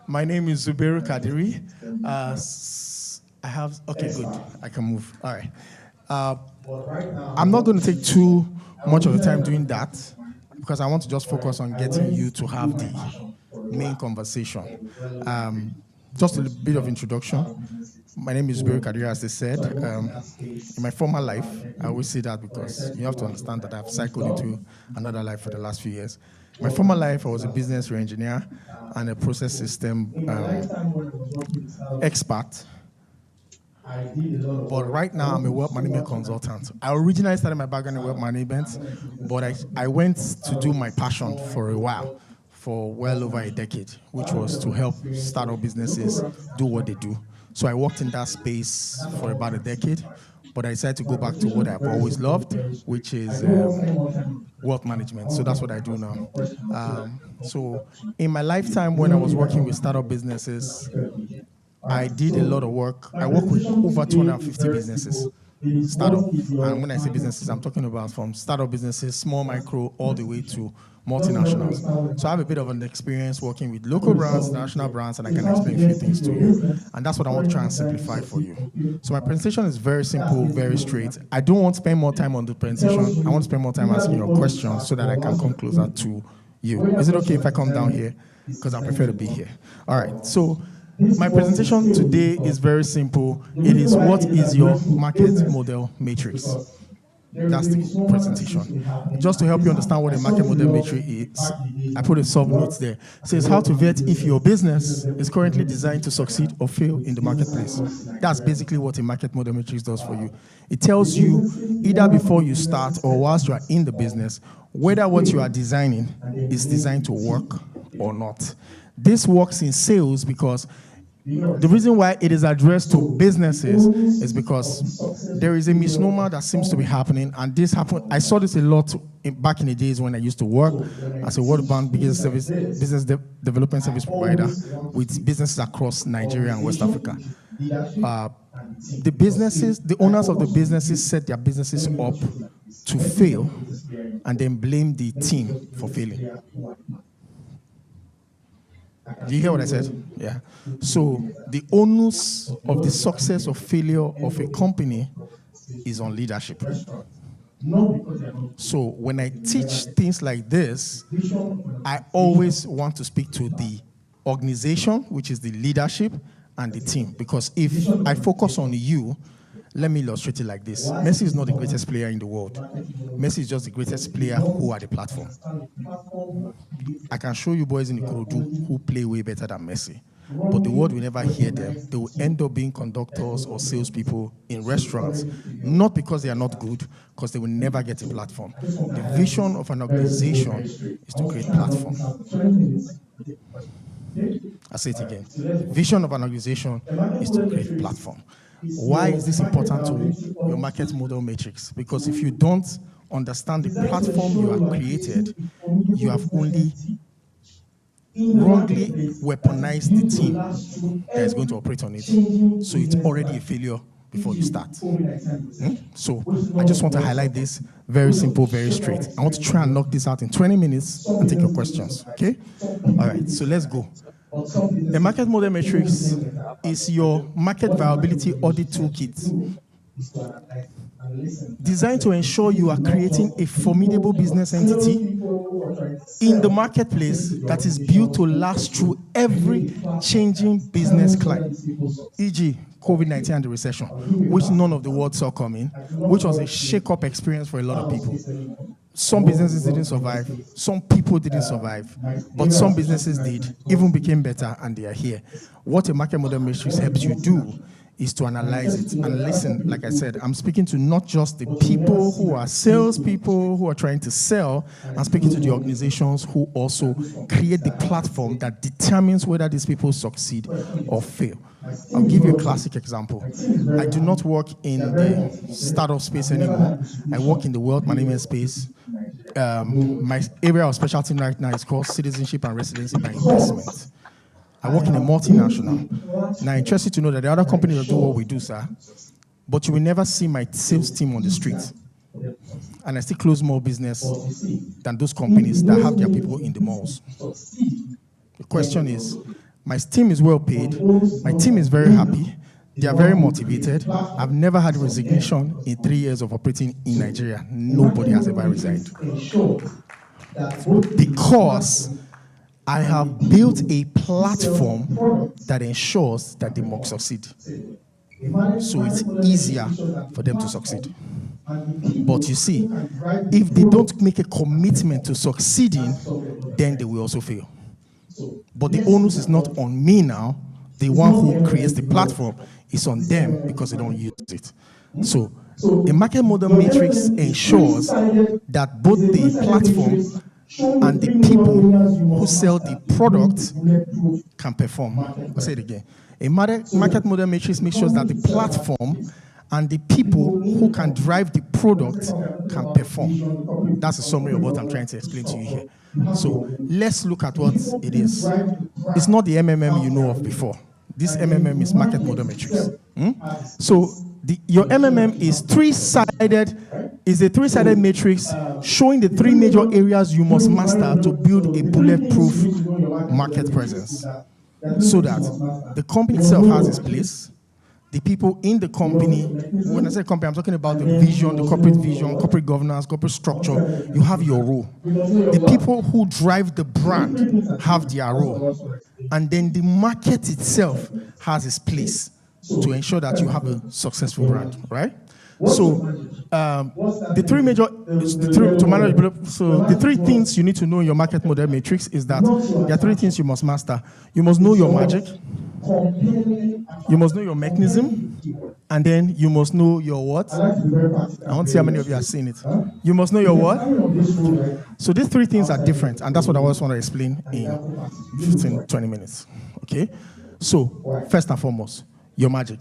My name is Zubairu Kadiri. Okay, good. I can move. All right. I'm not going to take too much of the time doing that because I want to just focus on getting you to have the main conversation. Just a bit of introduction. My name is Zubairu Kadiri, as they said. In my former life, I always say that because you have to understand that I've cycled into another life for the last few years. My former life, I was a business engineer and a process system expert. But right now, I'm a wealth management consultant. I originally started my background in wealth management, but I went to do my passion for a while, for well over a decade, which was to help startup businesses do what they do. So I worked in that space for about a decade, but I decided to go back to what I've always loved, which is wealth management. So that's what I do now. So in my lifetime, when I was working with startup businesses, I did a lot of work. I work with over 250 businesses, startup. And when I say businesses, I'm talking about from startup businesses, small, micro, all the way to multinationals. So I have a bit of an experience working with local brands, national brands, and I can explain a few things to you. And that's what I want to try and simplify for you. So my presentation is very simple, very straight. I don't want to spend more time on the presentation. I want to spend more time asking your questions so that I can come closer to you. Is it okay if I come down here? Because I prefer to be here. All right. So my presentation today is very simple. It is, what is your market model matrix? That's the presentation. Just to help you understand what a market model matrix is, I put a sub-note there. It says how to vet if your business is currently designed to succeed or fail in the marketplace. That's basically what a market model matrix does for you. It tells you, either before you start or whilst you are in the business, whether what you are designing is designed to work or not. This works in sales because the reason why it is addressed to businesses is because there is a misnomer that seems to be happening, and this happened. I saw this a lot back in the days when I used to work as a world-bound business development service provider with businesses across Nigeria and West Africa. The owners of the businesses set their businesses up to fail and then blame the team for failing. Do you hear what I said? Yeah. So the onus of the success or failure of a company is on leadership. So when I teach things like this, I always want to speak to the organization, which is the leadership, and the team. Because if I focus on you, let me illustrate it like this. Messi is not the greatest player in the world. Messi is just the greatest player who are the platform. I can show you boys in Ikorodu who play way better than Messi. But the world will never hear them. They will end up being conductors or salespeople in restaurants. Not because they are not good, because they will never get a platform. The vision of an organization is to create platform. I'll say it again. The vision of an organization is to create platform. Why is this important to your market model matrix? Because if you don't understand the platform you have created, you have only wrongly weaponized the team that is going to operate on it. So it's already a failure before you start. So I just want to highlight this, very simple, very straight. I want to try and knock this out in 20 minutes and take your questions, okay? All right, so let's go. The market model matrix is your market viability audit toolkit, designed to ensure you are creating a formidable business entity in the marketplace that is built to last through every changing business climate, e.g. COVID-19 and the recession, which none of the world saw coming, which was a shake-up experience for a lot of people. Some businesses didn't survive, some people didn't survive, but some businesses did, even became better, and they are here. What a market model matrix helps you do is to analyze it. And listen, like I said, I'm speaking to not just the people who are salespeople, who are trying to sell, I'm speaking to the organizations who also create the platform that determines whether these people succeed or fail. I'll give you a classic example. I do not work in the startup space anymore. I work in the wealth management space. My area of specialty right now is called citizenship and residency by investment. I work in a multinational. Now, I'm interested to know that the other companies that do what we do, sir, but you will never see my sales team on the street. And I still close more business than those companies that have their people in the malls. The question is, My team is well paid. My team is very happy. They are very motivated. I've never had resignation in 3 years of operating in Nigeria. Nobody has ever resigned. Because I have built a platform that ensures that they must succeed. So it's easier for them to succeed. But you see, if they don't make a commitment to succeeding, then they will also fail. But the onus is not on me now. The one who creates the platform is on them because they don't use it. So a market model matrix ensures that both the platform and the people who sell the product can perform. I'll say it again. A market model matrix makes sure that the platform and the people who can drive the product can perform. That's a summary of what I'm trying to explain to you here. So let's look at what it is. It's not the MMM you know of before. This MMM is market model matrix. So your MMM is a three-sided matrix showing the 3 major areas you must master to build a bulletproof market presence, so that the company itself has its place. The people in the company, when I say company, I'm talking about the vision, the corporate vision, corporate governance, corporate structure. You have your role. The people who drive the brand have their role. And then the market itself has its place to ensure that you have a successful brand, right? So the 3 major, the 3 things you need to know in your market model matrix is that there are 3 things you must master. You must know your magic. You must know your mechanism, and then you must know your what? I want to see how many of you have seen it. You must know your what? Okay. So these 3 things are different, and that's what I always want to explain in 15, 20 minutes. Okay? So, first and foremost, your magic.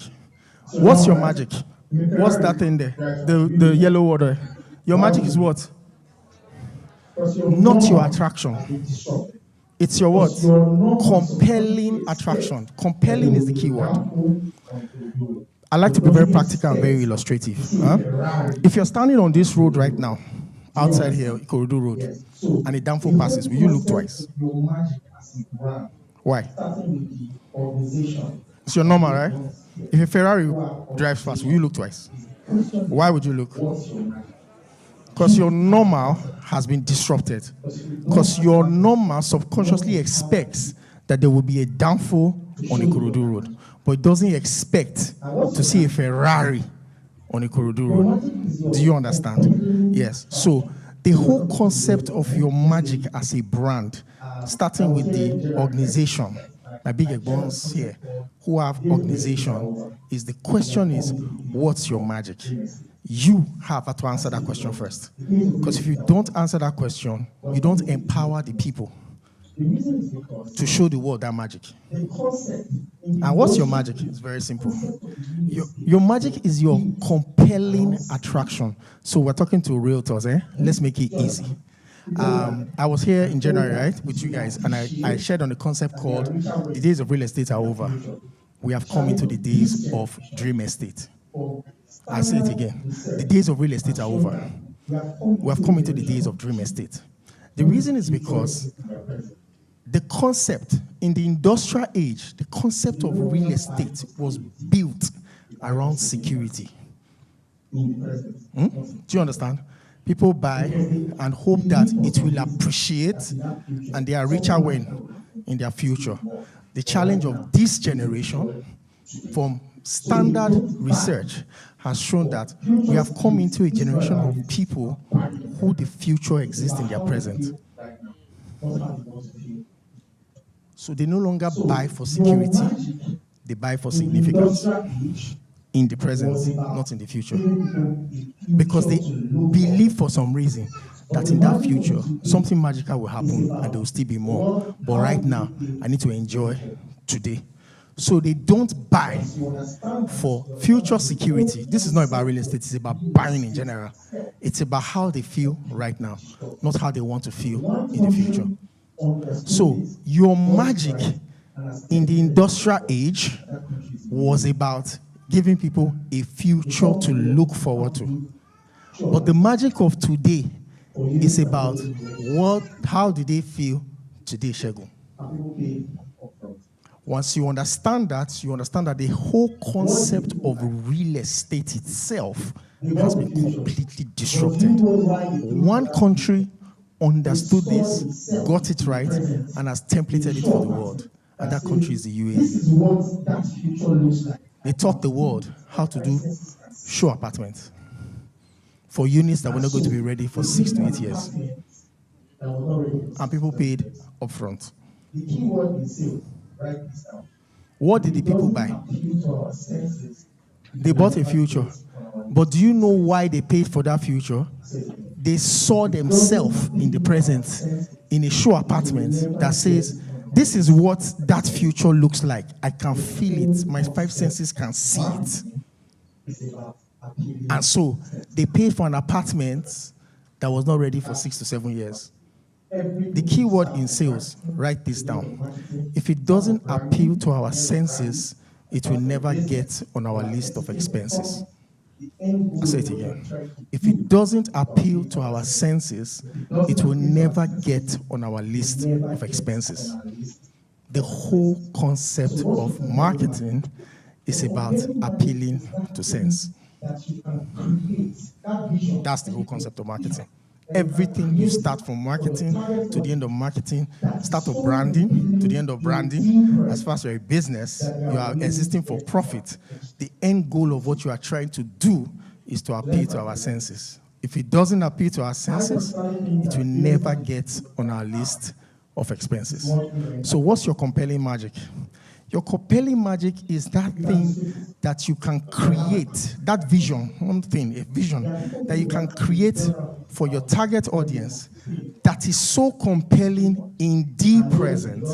What's your magic? What's that in there? The yellow water. Your magic is what? Not your attraction. It's your what? Compelling attraction. Compelling is the key word. I like to be very practical and very illustrative. If you're standing on this road right now, outside here, Ikorodu Road, and a downfall passes, will you look twice? Why? It's your normal, right? If a Ferrari drives fast, will you look twice? Why would you look? Because your normal has been disrupted. Because your normal subconsciously expects that there will be a downfall on Ikorodu Road. But it doesn't expect to see a Ferrari on Ikorodu Road. Do you understand? Yes. So the whole concept of your magic as a brand, starting with the organization, my big bones here who have organization, is the question is, what's your magic? You have to answer that question first. Because if you don't answer that question, you don't empower the people to show the world that magic. And what's your magic? It's very simple. Your magic is your compelling attraction. So we're talking to realtors, eh? Let's make it easy. I was here in January, right, with you guys, and I shared on a concept called the days of real estate are over. We have come into the days of dream estate. I'll say it again. The days of real estate are over. We have come into the days of dream estate. The reason is because the concept in the industrial age, the concept of real estate was built around security. Do you understand? People buy and hope that it will appreciate and they are richer when in their future. The challenge of this generation from standard research has shown that we have come into a generation of people who the future exists in their present. So they no longer buy for security, they buy for significance in the present, not in the future. Because they believe for some reason that in that future, something magical will happen and there will still be more. But right now, I need to enjoy today. So they don't buy for future security. This is not about real estate, it's about buying in general. It's about how they feel right now, not how they want to feel in the future. So your magic in the industrial age was about giving people a future to look forward to. But the magic of today is about how do they feel today, Shegun? Once you understand that the whole concept of real estate itself has been completely disrupted. One country understood this, got it right, and has templated it for the world. And that country is the UAE. They taught the world how to do show apartments for units that were not going to be ready for 6 to 8 years. And people paid upfront. The key word is sale. Write this down. What did the people buy? They bought a future. But do you know why they paid for that future? They saw themselves in the present in a show apartment that says, this is what that future looks like. I can feel it. My 5 senses can see it. And so they paid for an apartment that was not ready for 6 to 7 years. The key word in sales, write this down. If it doesn't appeal to our senses, it will never get on our list of expenses. I'll say it again. If it doesn't appeal to our senses, it will never get on our list of expenses. The whole concept of marketing is about appealing to sense. That's the whole concept of marketing. Everything you start from marketing to the end of marketing, start of branding to the end of branding. As far as you're a business, you are existing for profit. The end goal of what you are trying to do is to appeal to our senses. If it doesn't appeal to our senses, it will never get on our list of expenses. So what's your compelling magic? Your compelling magic is that thing that you can create, that vision, one thing, a vision that you can create for your target audience that is so compelling in the present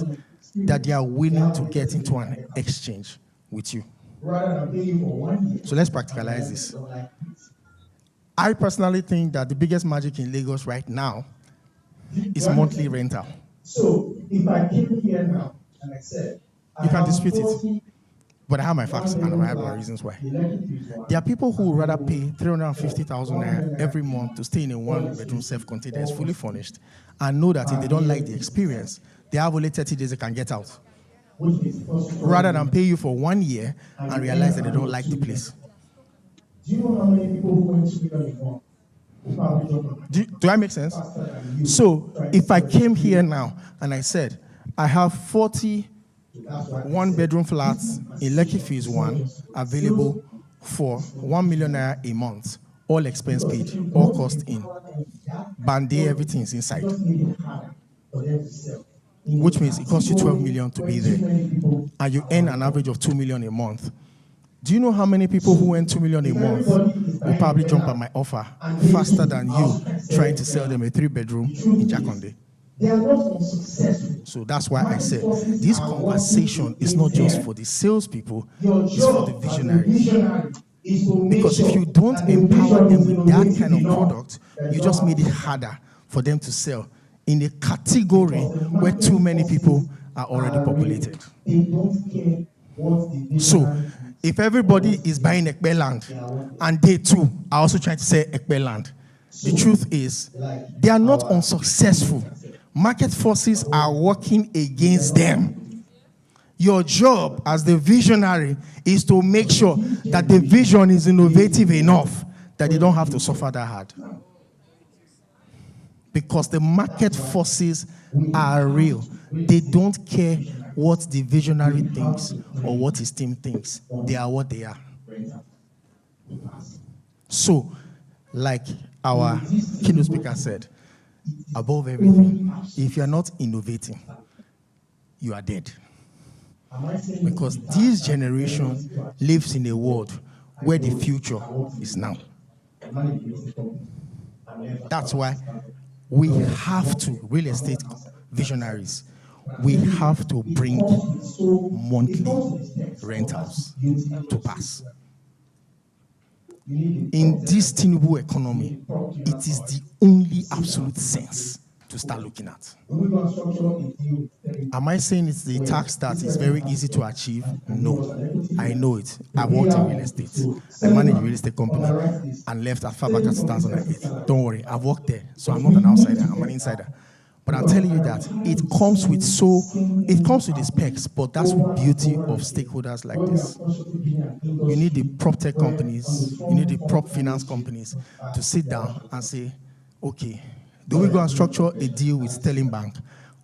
that they are willing to get into an exchange with you. So let's practicalize this. I personally think that the biggest magic in Lagos right now is monthly rental. So if I came here now and I said, you can dispute it, but I have my facts and I have my reasons why. There are people who would rather pay 350,000 naira every month to stay in a one-bedroom self-contained that is fully furnished and know that if they don't like the experience, they have only 30 days they can get out, rather than pay you for 1 year and realize that they don't like the place. Do you know how many people who went to do I make sense? So if I came here now and I said, I have 40 one-bedroom flats in Lekki Phase 1 available for 1 million naira a month, all expense paid, all cost in. Band-aid, everything is inside. Which means it costs you 12 million to be there. And you earn an average of 2 million a month. Do you know how many people who earn 2 million a month will probably jump at my offer faster than you trying to sell them a 3-bedroom in Jakonde? They are not successful. So that's why I said this conversation is not just for the salespeople, it's for the visionaries. Because if you don't empower them with that kind of product, you just made it harder for them to sell in a category where too many people are already populated. So if everybody is buying Ekpe land and they too are also trying to sell Ekpe land, the truth is they are not unsuccessful. Market forces are working against them. Your job as the visionary is to make sure that the vision is innovative enough that they don't have to suffer that hard. Because the market forces are real. They don't care what the visionary thinks or what his team thinks. They are what they are. So, like our keynote speaker said, above everything, if you are not innovating, you are dead. Because this generation lives in a world where the future is now. That's why we have to, real estate visionaries, we have to bring monthly rentals to pass. In this Tinubu economy, it is the only absolute sense to start looking at. Am I saying it's the tax that is very easy to achieve? No, I know it. I've worked in real estate. I managed a real estate company and left as far back as 2008. Don't worry, I've worked there, so I'm not an outsider, I'm an insider. But I'm telling you that it comes with the specs, but that's the beauty of stakeholders like this. You need the prop tech companies, you need the prop finance companies to sit down and say, okay, do we go and structure a deal with Sterling Bank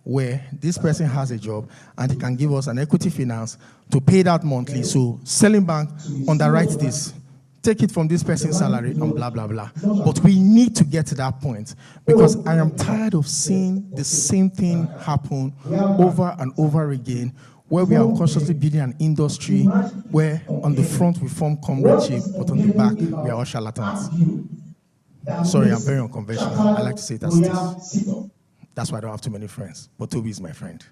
where this person has a job and he can give us an equity finance to pay that monthly, so Sterling Bank underwrites this, take it from this person's salary and blah, blah, blah. But we need to get to that point because I am tired of seeing the same thing happen over and over again, where we are unconsciously building an industry where on the front we form comradeship, but on the back we are all charlatans. Sorry, I'm very unconventional. I like to say it as it is. That's why I don't have too many friends, but Toby is my friend.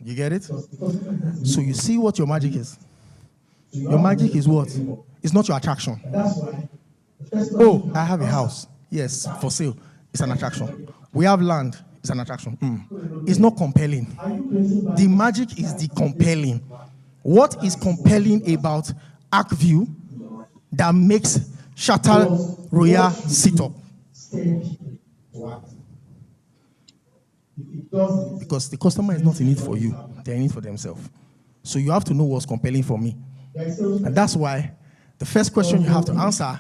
You get it? So you see what your magic is? Your magic is what? It's not your attraction. Oh, I have a house. Yes, for sale. It's an attraction. We have land. It's an attraction. It's not compelling. The magic is the compelling. What is compelling about Arcview that makes Chateau Royal sit up? Because the customer is not in it for you. They're in it for themselves. So you have to know what's compelling for me. And that's why the first question you have to answer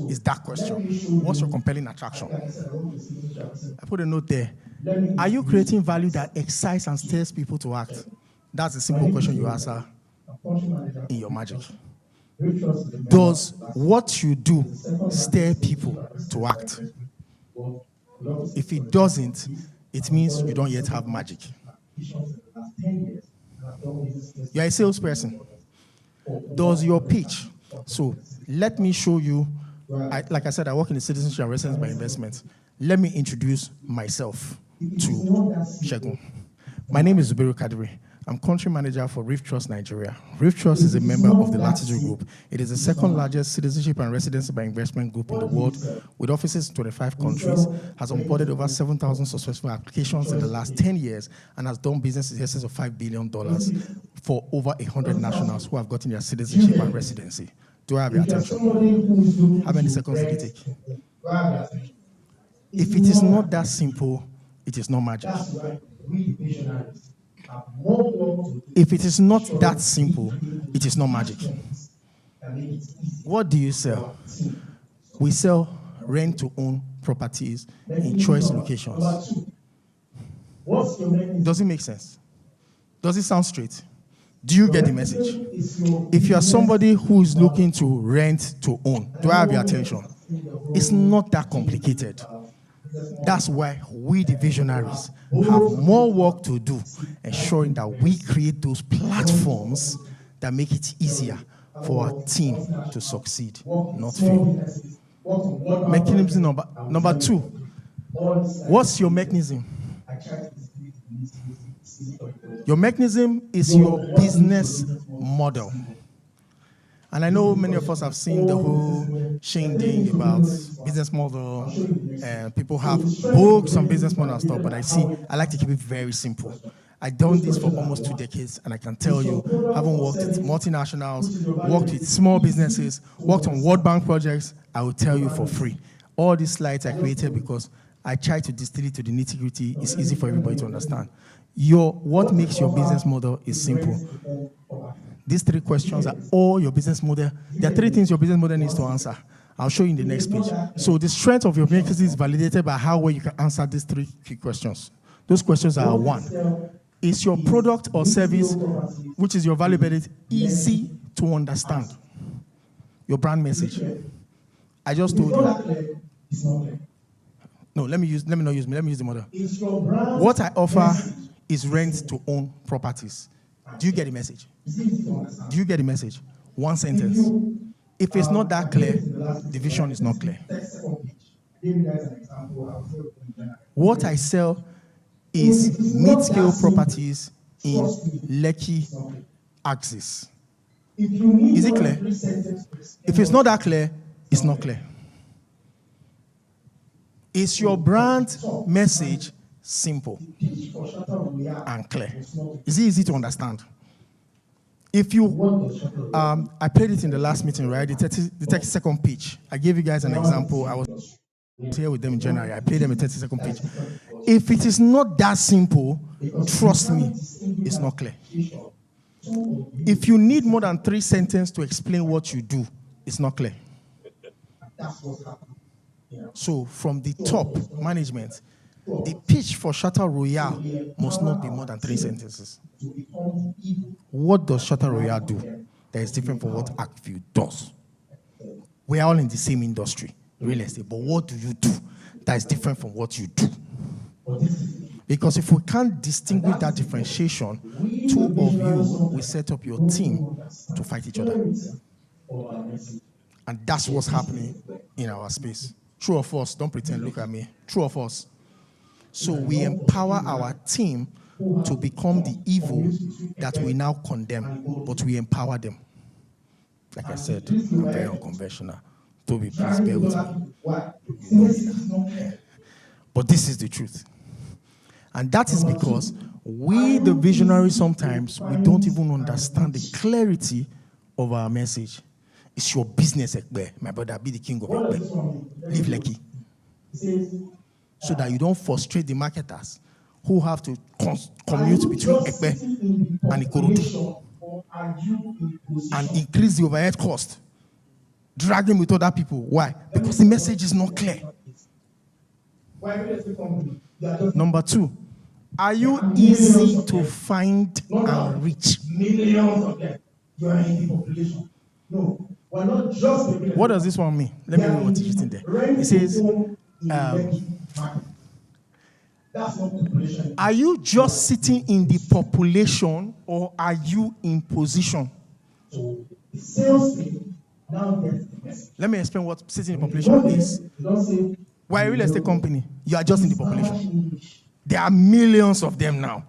is that question. What's your compelling attraction? I put a note there. Are you creating value that excites and stirs people to act? That's a simple question you answer in your magic. Does what you do stir people to act? If it doesn't, it means you don't yet have magic. You're a salesperson. Does your pitch? So let me show you. Like I said, I work in the citizenship and residence by investment. Let me introduce myself to Shegun. My name is Zubairu Kadiri. I'm country manager for Reef Trust Nigeria. Reef Trust is a member of the Latitude Group. It is the second largest citizenship and residency by investment group in the world, with offices in 25 countries, has onboarded over 7,000 successful applications in the last 10 years, and has done business in excess of $5 billion for over 100 nationals who have gotten their citizenship and residency. Do I have your attention? How many seconds did it take? If it is not that simple, it is not magic. If it is not that simple, it is not magic. What do you sell? We sell rent-to-own properties in choice locations. Does it make sense? Does it sound straight? Do you get the message? If you are somebody who is looking to rent to own, do I have your attention? It's not that complicated. That's why we, the visionaries, have more work to do, ensuring that we create those platforms that make it easier for our team to succeed, not fail. Mechanism number two. What's your mechanism? Your mechanism is your business model. And I know many of us have seen the whole shindig about business model, and people have books on business model and stuff, but I like to keep it very simple. I've done this for almost 2 decades, and I can tell you, having worked with multinationals, worked with small businesses, worked on World Bank projects, I will tell you for free. All these slides I created because I try to distill it to the nitty-gritty. It's easy for everybody to understand. What makes your business model is simple. These 3 questions are all your business model. There are 3 things your business model needs to answer. I'll show you in the next page. So the strength of your business is validated by how well you can answer these 3 key questions. Those questions are: 1, is your product or service, which is your value added, easy to understand? Your brand message. I just told you. No, let me use the model. What I offer is rent to own properties. Do you get the message? Do you get the message? 1 sentence. If it's not that clear, the vision is not clear. What I sell is mid-scale properties in Lekki axis. Is it clear? If it's not that clear, it's not clear. Is your brand message simple and clear? Is it easy to understand? If you, I played it in the last meeting, right? The 30-second pitch. I gave you guys an example. here with them in January. I played them a 30-second pitch. If it is not that simple, trust me, it's not clear. If you need more than 3 sentences to explain what you do, it's not clear. So from the top management, the pitch for Chateau Royal must not be more than 3 sentences. What does Chateau Royal do that is different from what Akview does? We are all in the same industry, real estate, but what do you do that is different from what you do? Because if we can't distinguish that differentiation, 2 of you will set up your team to fight each other. And that's what's happening in our space. True or false? Don't pretend, look at me. True or false? So we empower our team to become the evil that we now condemn, but we empower them. Like I said, I'm very unconventional. Toby, please bear with me. But this is the truth. And that is because we, the visionaries, sometimes we don't even understand the clarity of our message. It's your business, Ekbe. My brother, be the king of Ekbe. Live Lekki. So that you don't frustrate the marketers who have to commute between Ekbe and Ikorodu and increase the overhead cost, drag them with other people. Why? Because the message is not clear. Number 2, are you easy to find and reach? Millions of them. You are in the population. No, we're not just. What does this one mean? Let me read what is written there. It says, are you just sitting in the population or are you in position? So the sales team now gets the message. Let me explain what sitting in the population is. We're a real estate company. You are just in the population. There are millions of them now.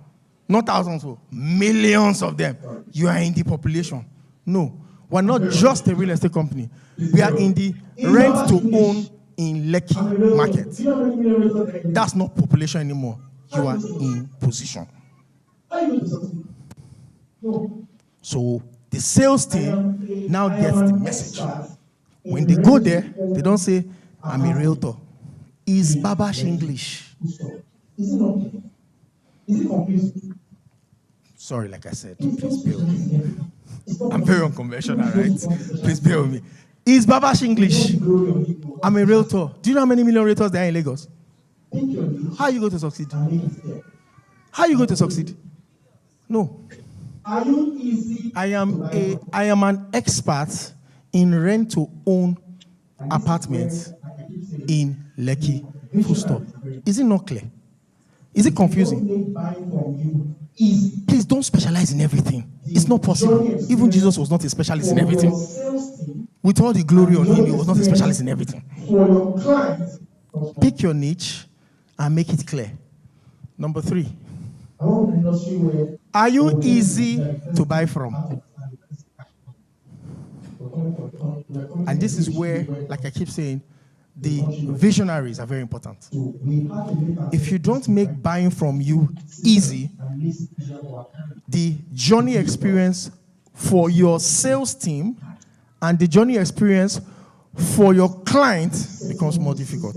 Not thousands, millions of them. You are in the population. No, we're not just a real estate company. We are in the rent to own in Lekki market. That's not population anymore. You are in position. So the sales team now gets the message. When they go there, they don't say, I'm a realtor. Is Babash English? Is it confusing? Sorry, like I said, please bear with me. I'm very unconventional, right? Please bear with me. Is Babash English? I'm a realtor. Do you know how many million realtors there are in Lagos? How are you going to succeed? How are you going to succeed? No. Are you easy? I am an expert in rent to own apartments in Lekki. Full stop. Is it not clear? Is it confusing? Please don't specialize in everything. It's not possible. Even Jesus was not a specialist in everything. With all the glory on him, he was not a specialist in everything. Pick your niche and make it clear. Number 3. Are you easy to buy from? And this is where, like I keep saying, the visionaries are very important. If you don't make buying from you easy, the journey experience for your sales team and the journey experience for your client becomes more difficult.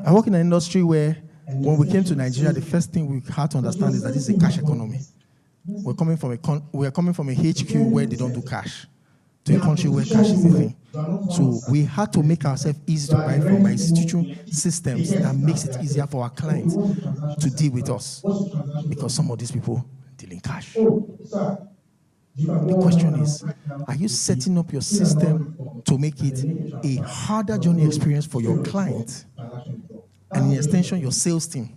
I work in an industry where when we came to Nigeria, the first thing we had to understand is that this is a cash economy. We're coming from a HQ where they don't do cash to a country where cash is a thing. So we had to make ourselves easy to buy from by institutional systems that makes it easier for our clients to deal with us, because some of these people deal in cash. The question is, are you setting up your system to make it a harder journey experience for your client and in extension your sales team?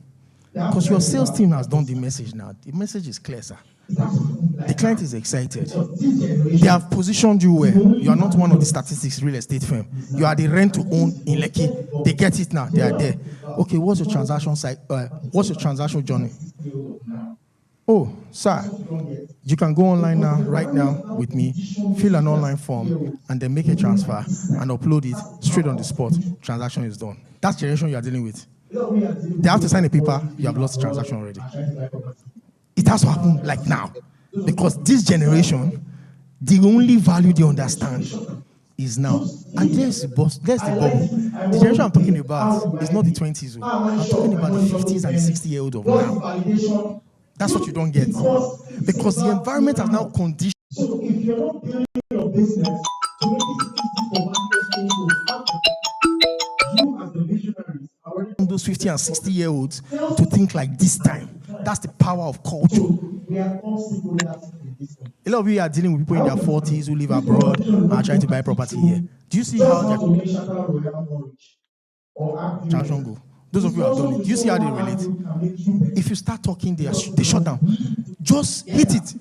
Because your sales team has done the message now. The message is clear, sir. The client is excited. They have positioned you well. You are not one of the statistics real estate firm. You are the rent to own in Lekki. They get it now. They are there. Okay, what's your transaction site? What's your transaction journey? Oh, sir, you can go online now, right now with me, fill an online form, and then make a transfer and upload it straight on the spot. Transaction is done. That's the generation you are dealing with. They have to sign a paper. You have lost the transaction already. It has to happen like now, because this generation, the only value they understand is now. Just And live there's your the life. boss, there's the I like bubble. this. I The generation I'm want to talking be. about How do is I not the be? 20s. Oh. How am I I'm talking sure my about the money not 50s going to and the end? 60-year-old of What is now. validation? That's what you don't get. Because it's Because the about environment has now now. conditioned So if you're not building your business to make it easy for market change to happen, you as the visionaries are already those 50 and 60-year-olds to sales think like this time. That's the power of culture. so we are all stakeholders in this thing. A lot of you are dealing with people in their 40s who live This abroad conversation is and are not trying going to to buy teach property here. you Do you see just how how their to make Chateau Royal more rich or act you better. transaction go? Those of It's you who have done also it, to do you see show how you they how relate? Andrew can make you better. If you start talking, they Because shut down. we Just hit it.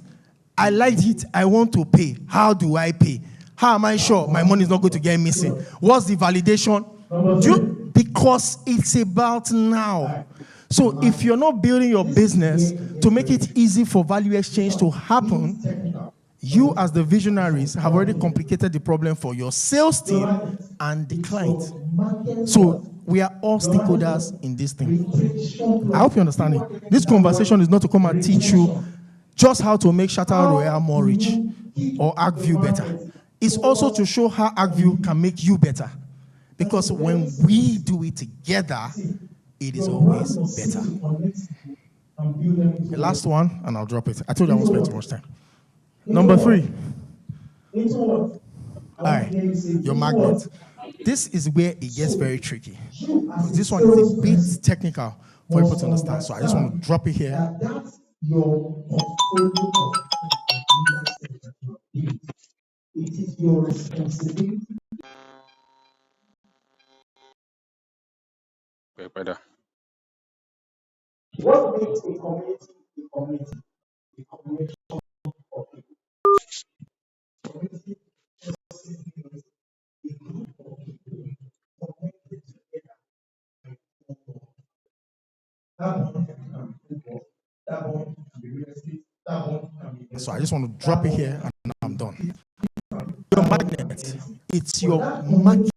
I liked it. I want to pay. How do I pay? How am I sure my money is not going to get missing? What's the validation? Number Do you, three. because it's about now. So if you're not building your business to make it easy for value exchange to happen, Technical. you as the visionaries have already complicated the problem for your sales team and the It's client. your market So what? we are all Your market stakeholders what? in this thing. Restriction I law. hope you understand it. People are This getting that conversation word. is not to come and teach you Restriction. just how to make Chateau Royal How more do rich you keep or the ArcView better. market It's also to focused show how on ArcView you? can make you better. That's Because a very when simple we thing. do it together, See, it is your brand always must better. sit to connect people and build them into The what? last one, and I'll drop it. I told you I won't Into spend too what? much time. Into Number what? 3, Into what? I all want to right, hear you say your into magnet. what? This is where it gets So very tricky. you as Because a this one is a bit salesperson technical for people must to understand. So I just want to understand drop it here. that that's your portfolio of leadership that you are building. It is your responsibility. Better. What makes a community a community? A community of people. Community just simply means a group of people connected together. That one can be football, that one can be real estate, that one can be So I investment, just want to drop that it one here can and I'm be done. Your that one can be magnet, anything. it's But your that market. community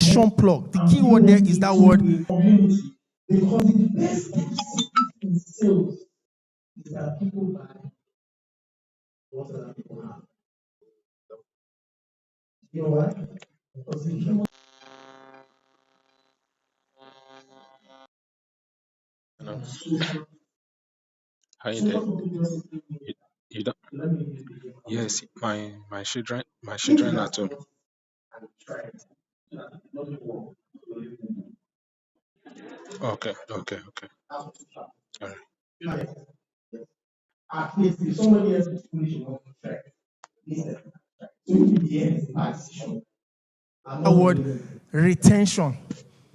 retention plug. The key word there is that word. Community. Because the best secret in sales is that people buy what other people have. You know why? Because the human social Hi there. You, you don't, let me give you a yes, my if children you are have too. not and try it, not work, Okay. how to try. All right. You know, yes. At least if somebody else is foolish enough to try, listen. So in the end, it's a bad decision. I'm That not word doing it. retention.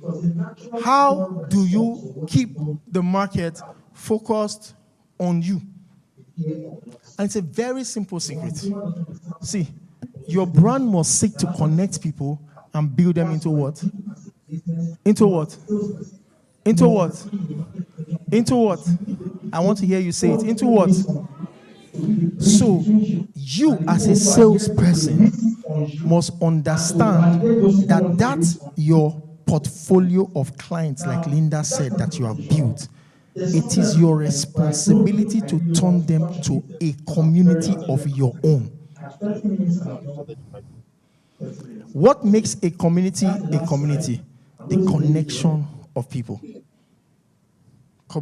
Because the natural human How do response to you what keep you don't the market focused on you? hear or not. And it's a very simple Once secret. human doesn't understand See, your brand must seek to connect people and build them into what? business, Into what? salesperson, Into must what? understand the market potential Into what? I want to hear you say it. what Into people what? need from you. To be the bridge So, between you you and the as a people who are here to take a salesperson risk on you must and to understand validate those people who want to take a that risk on you. your portfolio of clients, like Now, Linda that's said, not that the you have position. built, There's it something is else to your say, but I don't responsibility think I to really turn want to them touch on to it a because I'm very community of passionate your about it. own. I have 30 minutes and I've done 30 minutes. What makes a community That's the a last slide. community? I'm The going to leave it there. connection of people.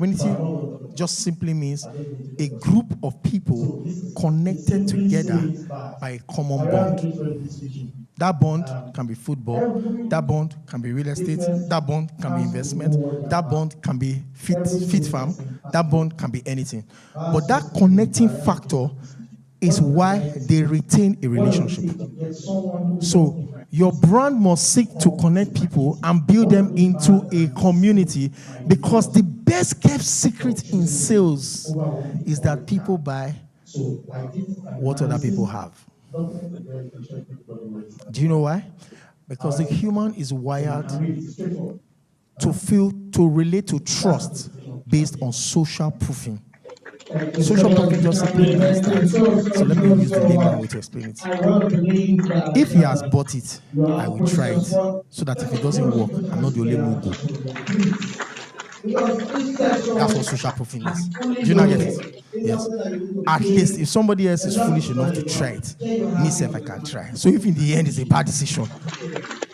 So I'm Community not going to talk about just simply means it. I don't need to a touch on group it. of people So this is it connected simply together says that by a common career bond. against revenue switching. That bond Um, can be football, every that bond can be real estate, business that bond can be has to know investment, what they are that about. bond can be Every fit single farm, person has that to know. bond can be anything. But That's that just simply connecting career against factor revenue switching. is What is why career against they revenue retain a switching? What does it relationship. take to get someone who is not So in my your city brand must to seek to come to connect my people city? and build What them are those into barriers that a I need to see community, my because neighbors the best kept from secret in choosing me sales over what is they that already people have? buy So I did an what other people analysis, have. document the verification everybody already Do you know why? I Because the went human is so you wired can read it, it's straightforward. to feel, to relate to That's the trust presentation of based Chateau. on social proofing. The Social discussion proofing of just simply Chateau, means thank you that, so let me use the layman way to explain it. I want to believe that If he has bought it, you I have will try questions, it, but so that if it what doesn't are the work, I'm not questions the you only get at mugu. Chateau? Please. Because this That's what session social proofing is. has fully Do you not get it? loaded. It's Yes. something that you need to At least pay if somebody else a is lot foolish of enough to money try about. it, Get your me hands self I on can the try. So if in the end it's a bad decision,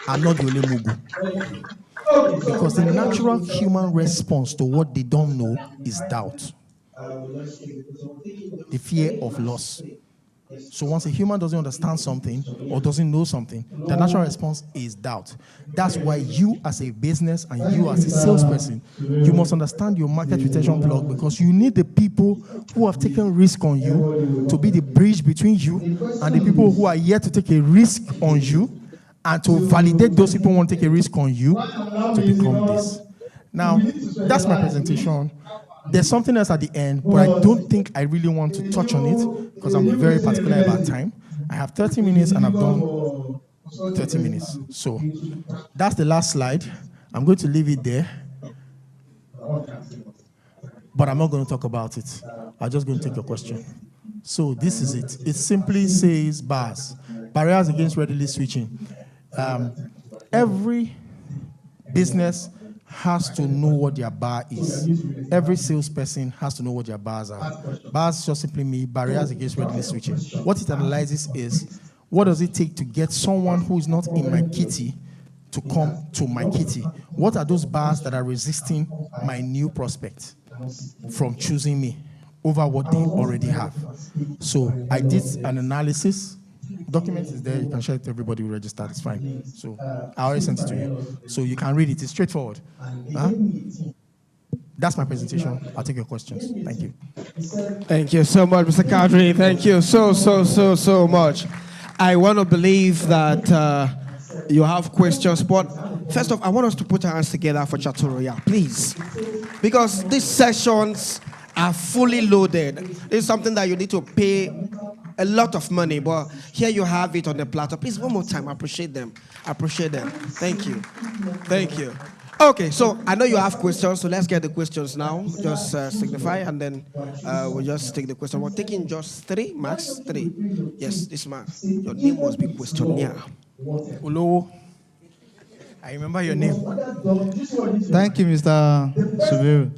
I'm not the only mugu. Okay, so Because the I don't want natural to tell human response to what they don't know is you. doubt, We'll just take it. So we'll take it the with fear straight of facts loss. today. Yes. So once a human doesn't understand something or doesn't know something, the natural response is doubt. That's why you as a business and you as a salesperson, you must understand your market retention plug, because you need the people who have taken risk on you to be the bridge between you and the people who are yet to take a risk on you, and to validate those people who want to take a risk on you to become this. Now, that's my presentation. There's something else at the end, but I don't think I really want to touch on it because I'm very particular about time. I have 30 minutes and I've done 30 minutes. So that's the last slide. I'm going to leave it there, but I'm not going to talk about it. I'm just going to take your question. So this is it. It simply says bars, barriers against readily switching. Every business has to know what their bar is. Every salesperson has to know what their bars are. Bars just simply mean barriers against readily switching. What it analyzes is, what does it take to get someone who is not in my kitty to come to my kitty? What are those bars that are resisting my new prospect from choosing me over what they already have? So I did an analysis. Document is there. You can share it to everybody who registered. It's fine. So I already sent it to you. So you can read it. It's straightforward. Uh-huh. That's my presentation. I'll take your questions. Thank you. Thank you so much, Mr. Kadri. Thank you so much. I want to believe that you have questions, but first off, I want us to put our hands together for Chateau Royale, please. Because these sessions are fully loaded. This is something that you need to pay a lot of money, but here you have it on the platter. Please, one more time, I appreciate them. I appreciate them. Thank you. Thank you. Okay, so I know you have questions, so let's get the questions now. Just signify, and then we'll just take the question. We're taking just three, max three. Yes, this man. Your name must be questionnaire. Olowo. I remember your name. Thank you, Mr. Subiru.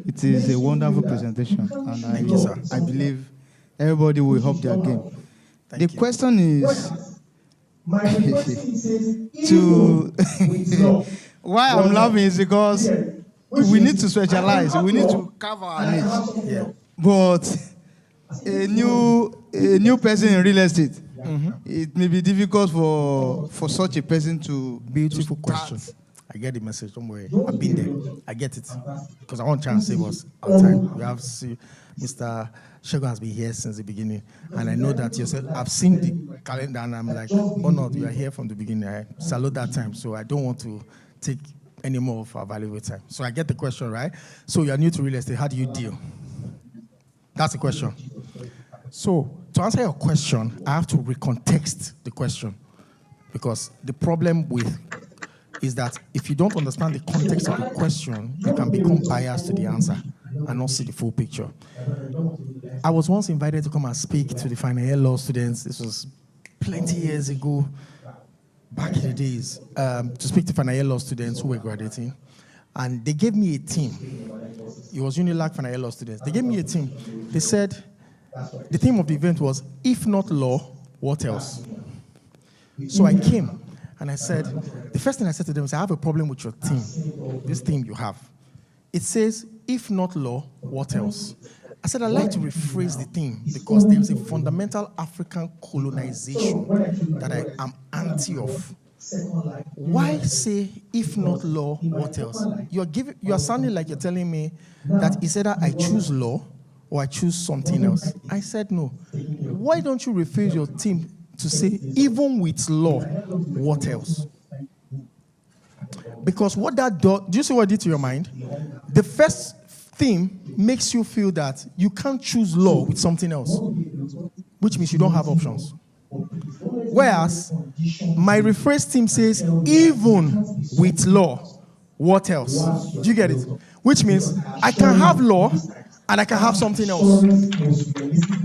It is a wonderful presentation, and Thank you, sir. I believe everybody will up their game. Thank The you. question is My request says, to with love. why I'm laughing is because we need to specialize. We need to cover our niche. Yeah. But a new person in real estate, it may be difficult for such a person to Beautiful to question. start. I get the message. Don't worry. I've been there. I get it. Because I want to try and save us our time. We have see, Mr. Chateau has been here since the beginning. And I know that yourself. I've seen the calendar and I'm like, oh no, you are here from the beginning. I salute that time. So I don't want to take any more of our valuable time. So I get the question, right? So you're new to real estate. How do you deal? That's the question. So to answer your question, I have to recontext the question. Because the problem with is that if you don't understand the context of the question, you can become biased to the answer and not see the full picture. I was once invited to come and speak to the final year law students. This was plenty years ago, back in the days, to speak to final year law students who were graduating. And they gave me a team. It was Unilag final year law students. They gave me a team. They said, the theme of the event was, if not law, what else? So I came. And I said, the first thing I said to them was, I have a problem with your team, this team you have. It says, if not law, what else? I said, I'd like to rephrase the theme because there is a fundamental African colonization that I am anti of. Why say, if not law, what else? You are sounding like you're telling me that it's either I choose law or I choose something else. I said, no. Why don't you rephrase your team to say, even with law, what else? Because what that does, do you see what it did to your mind? The first theme makes you feel that you can't choose law with something else, which means you don't have options. Whereas, my rephrase team says, even with law, what else? Do you get it? Which means I can have law and I can have something else.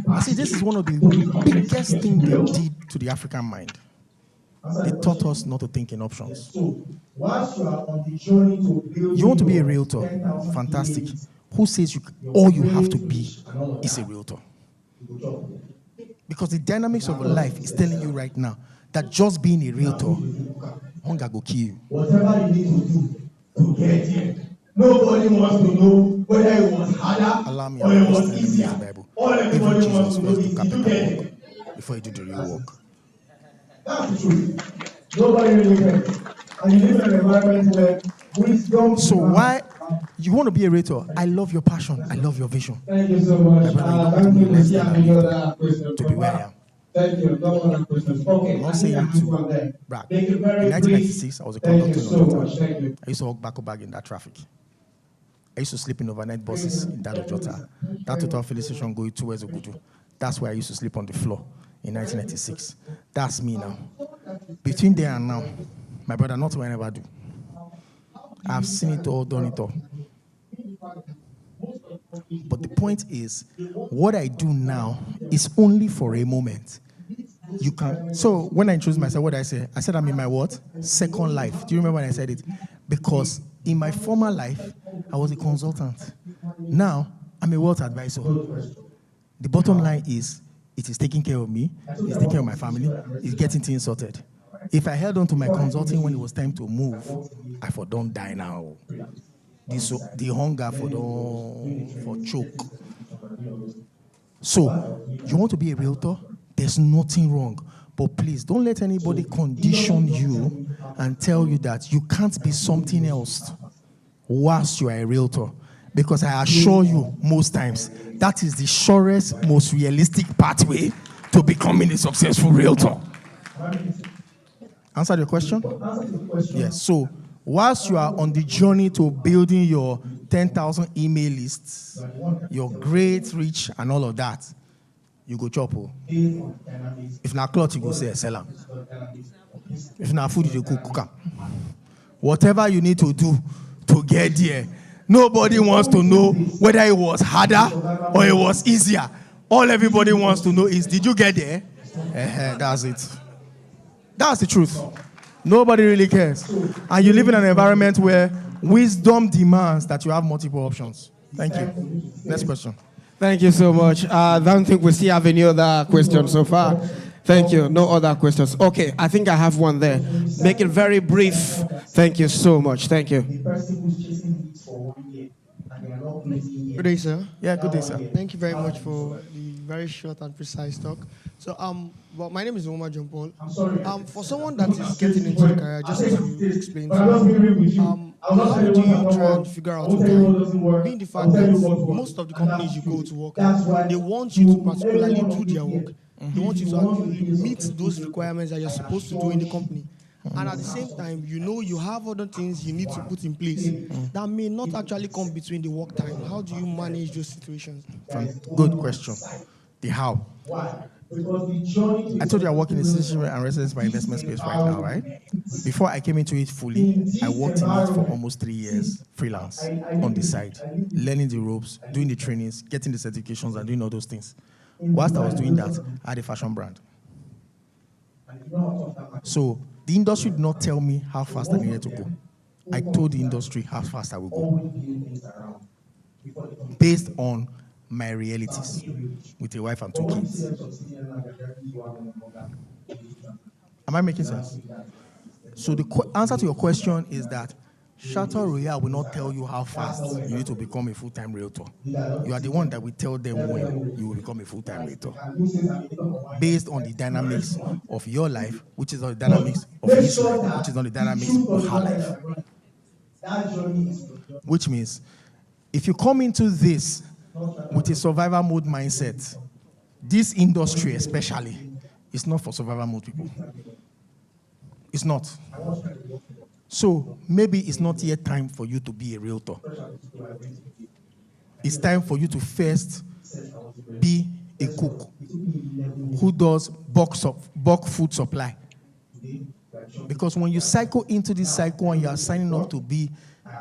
I see, this is one of the biggest things they did to the African mind. They taught us not to think in options. You want to be a realtor? Fantastic. Who says all you have to be is a realtor? Because the dynamics of life is telling you right now that just being a realtor, hunger go kill you. Whatever you need to do to get here. Nobody wants to know whether it was harder Allow me, or I'm it a was Christian, let me use easier. the Bible. All Even everybody wants Jesus to know first is, do did you capital get work it? before you do the real work. That's the truth. Nobody really cares. And you live in an environment where wisdom. So why you want to be a realtor? I love your passion. I love your vision. Thank you so much. My brother, you don't want to know the lifestyle I lived to be where I am. Thank you. No other questions. Okay, I'm not I think I saying it have one to there. brag. Thank you In very 1996, I was a Thank conductor you in so Ojota. much. Thank you. I used to walk back to back in that traffic. I used to sleep in overnight buses in that Ojota. That total filling station going towards Ogudu. That's where I used to sleep on the floor in 1996. That's me now. Between there and now, my brother, not what I never do. I've seen it all, done it all. But the point is, what I do now is only for a moment. You can. So when I introduced myself, what did I say? I said I'm in my what? Second life. Do you remember when I said it? Because in my former life, I was a consultant. Now, I'm a wealth advisor. The bottom line is, it is taking care of me, it's taking care of my family, it's getting things sorted. If I held on to my consulting when it was time to move, I for don't die now. The hunger for choke. So, you want to be a realtor? There's nothing wrong. But please, don't let anybody condition you and tell you that you can't be something else whilst you are a realtor. Because I assure you, most times, that is the surest, most realistic pathway to becoming a successful realtor. Answer your question? Yes. So, whilst you are on the journey to building your 10,000 email lists, your great reach and all of that, you go chop. If not cloth, you go say sell them. If not food, you go cook them. Whatever you need to do to get there, nobody wants to know whether it was harder or it was easier. All everybody wants to know is, did you get there? That's it. That's the truth. Nobody really cares. And you live in an environment where wisdom demands that you have multiple options. Thank you. Next question. Thank you so much. I don't think we still have any other questions so far. Thank you. No other questions. Okay, I think I have one there. Make it very brief. Thank you so much. Thank you. The person who's chasing leads for 1 year and they are not closing Good yet. day, sir. Yeah, good day, sir. Thank you very much for the very short and precise talk. So, well, my name is Omar John Paul. I'm sorry. For someone that is getting into the career, just to explain But I'm just to being real with you, you. I'll not how tell you do what you does not try work. and figure I out won't your tell you what time? doesn't work. Being the I'll fact tell that you what works. most of the And companies that's you go true. to work That's at, why they want you to particularly every one do of you their here, work. They want you if to you want to actually be a meet successful those realtor, requirements that you're I supposed to do in the company. And at the same time, you have other things you need to put in place that may not actually come between the work time. How do you manage those situations? Good question. The how. Why? Because the journey to I told you I work in the citizenship and residence by investment space right now, right? Before I came into it fully, I worked in it for almost 3 years, freelance, on the side, learning the ropes, doing the trainings, getting the certifications, and doing all those things. Whilst I was doing that, I had a fashion brand. So the industry did not tell me how fast I needed to go. I told the industry how fast I would go, based on my realities with a wife and 2 kids. Am I making sense? So the answer to your question is that Chateau Royale will not tell you how fast you need to become a full-time realtor. You are the one that will tell them when you will become a full-time realtor, based on the dynamics of your life, which is on the dynamics of his life, which is on the dynamics of her life. Which means, if you come into this with a survival mode mindset, this industry especially is not for survival mode people. It's not. So maybe it's not yet time for you to be a realtor. It's time for you to first be a cook who does bulk food supply. Because when you cycle into this cycle and you are signing up to be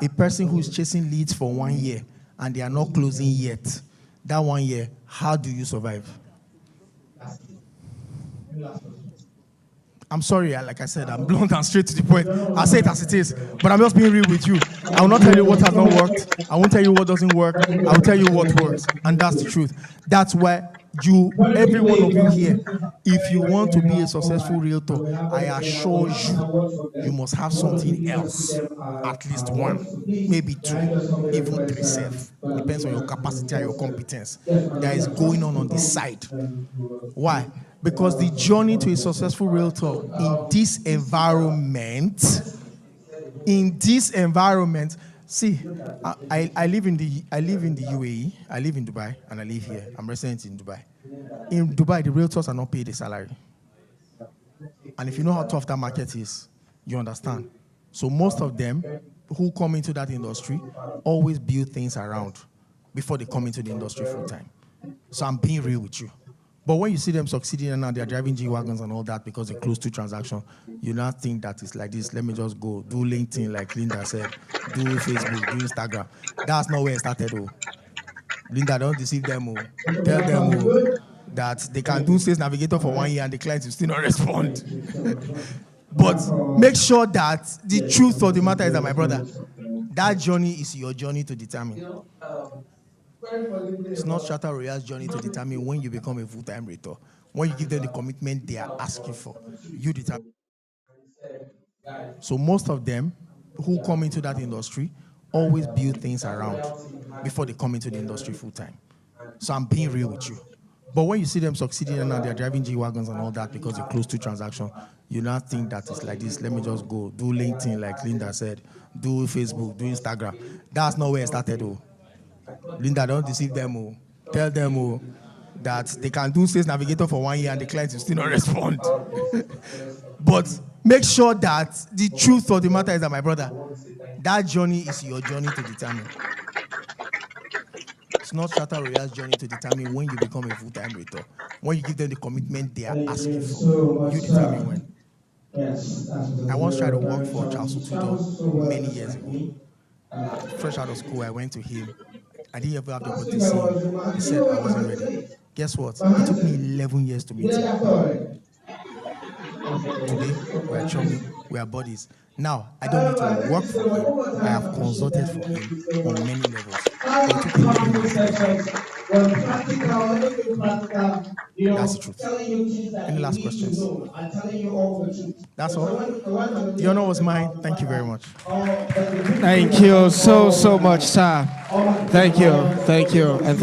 a person who is chasing leads for 1 year and they are not closing yet, that 1 year, how do you survive? I'm sorry, like I said, I'm blunt and straight to the point. I'll say it as it is, but I'm just being real with you. I will not tell you what has not worked. I won't tell you what doesn't work. I will tell you what works, and that's the truth. That's why every one of you here, if you want to be a successful realtor, I assure you, you must have something else, at least one, maybe two, even three, self. Depends on your capacity and your competence that is going on the side. Why? Because the journey to a successful realtor in this environment, see, I live in the UAE, I live in Dubai, and I live here. I'm resident in Dubai. In Dubai, the realtors are not paid a salary. And if you know how tough that market is, you understand. So most of them who come into that industry always build things around before they come into the industry full time. So I'm being real with you. But when you see them succeeding and now they're driving G-Wagons and all that because they close 2 transactions, you now think that it's like this. Let me just go do LinkedIn, like Linda said, do Facebook, do Instagram. That's not where it started, though. Linda, don't deceive them. Tell them that they can do Sales Navigator for 1 year and the client will still not respond. But make sure that the truth of the matter is that, my brother, that journey is your journey to determine. It's not Chateau Royale's journey to determine when you become a full-time realtor. When you give them the commitment they are asking for, you determine. So most of them who come into that industry always build things around before they come into the industry full-time. So I'm being real with you. But when you see them succeeding and now they're driving G-Wagons and all that because they close 2 transactions, you now think that it's like this. Let me just go do LinkedIn, like Linda said, do Facebook, do Instagram. That's not where it started, though. Linda, don't deceive them. Tell them that they can do Sales Navigator for 1 year and the client will still not respond. But make sure that the truth of the matter is that, my brother, that journey is your journey to determine. It's not Chateau Royale's journey to determine when you become a full-time realtor. When you give them the commitment they are asking for, you determine when. Yes, I once tried to work for Chateau many years ago. Fresh out of school, I went to him. I didn't ever have the opportunity to see him. He said I wasn't ready. Guess what? It took me 11 years to meet him. Today, we are chummy, we are buddies. Now, I don't need to work for him. I have consulted for him on many levels. But it took 11 months to get married. That's the truth. Any last questions? That's all. The honor was mine. Thank you very much. Thank you so much, sir. Thank you. And